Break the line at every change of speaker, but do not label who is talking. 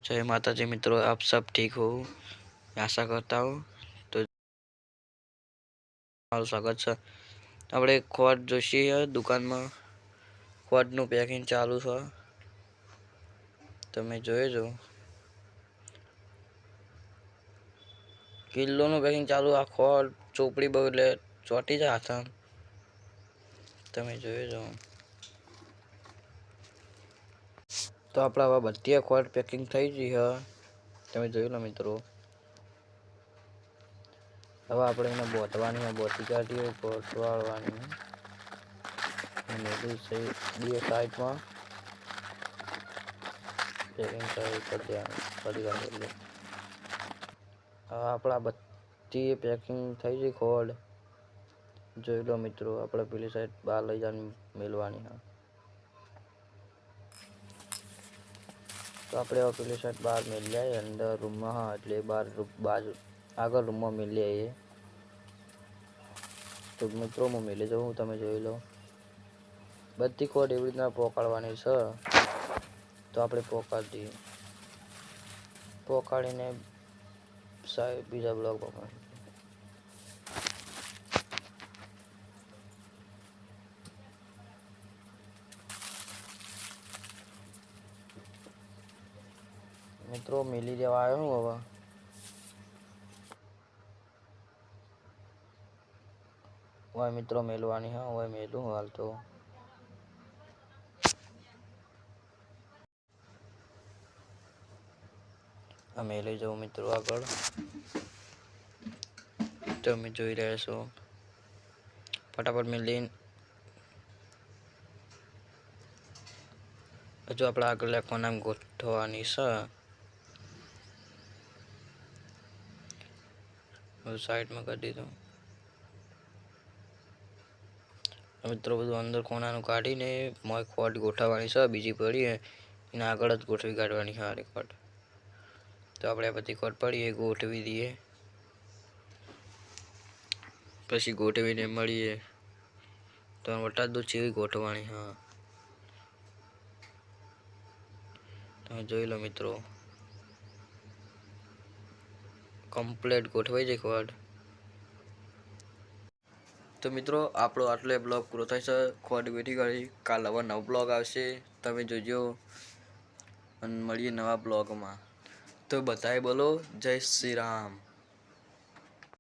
जय माता जी मित्रों, आप सब ठीक हो आशा करता हूँ। तो તમારું સ્વાગત છે। આપણે ખોટ જોશી છે દુકાનમાં, ખોટનું પેકિંગ ચાલુ છે, તમે જોઈ જો કિલોનું પેકિંગ ચાલુ। આ ખોટ ચોપડી બગલે ચોટી જાય હાથ, તમે જોઈ જો। તો આપણે હવે બધી ખોટ પેકિંગ થઈ ગઈ છે, તમે જોઈ લો મિત્રો। હવે આપણે એને બોતવાની બોતી કાઢીએ, બોતવાળવાની મેલી છે બે સાઈડમાં પેકિંગ કરી દેવાનું કરી કાઢી। હવે આપણા બધી પેકિંગ થઈ ગઈ ખોટ, જોઈ લો મિત્રો। આપણે પેલી સાઈડ બહાર લઈ જઈને મેલવાની હા। તો આપણે પેલી સાઈડ બહાર મેલી જાય અંદર રૂમમાં, હા એટલે બહાર બાજુ આગળ રૂમમાં મેલી આવીએ। તો મિત્રો હું મેલી જાઉં, તમે જોઈ લો। બધી ખોટ એવી રીતના પોકાડવાની છે, તો આપણે પોકાડી દઈએ। પોકાડીને સાહેબ બીજા બ્લોક પકડ મિત્રો મેલી દેવા આવ્યો હું। હવે ઓય મિત્રો મેલવાની હા, ઓય મેલું હાલ તો અમે લઈ જાઉં મિત્રો આગળ, તમે જોઈ રહ્યા છો। ફટાફટ મેલી હજુ આપણે આગળ કોનામ ગોઠવવાની છે, સાઈડમાં કરી દીધું મિત્રો। બધું અંદર કોણાનું કાઢીને મોય ખોટ ગોઠવવાની છે, બીજી પડી એના આગળ જ ગોઠવી કાઢવાની છે ખોટ। તો આપણે બધી ખોટ પડી એ ગોઠવી દઈએ, પછી ગોઠવીને મળીએ। તો વટા દૂધ જેવી ગોઠવવાની હા, તમે જોઈ લો મિત્રો। કમ્પ્લીટ ગોઠવાઈ જાય ખોટ। તો મિત્રો આપણો આટલો બ્લોગ પૂરો થાય છે, ખોટ બેઠી ગઈ। કાલ હવે નવો બ્લોગ આવશે, તમે જોજો અને મળીએ નવા બ્લોગમાં। તો બધાએ બોલો જય શ્રી રામ।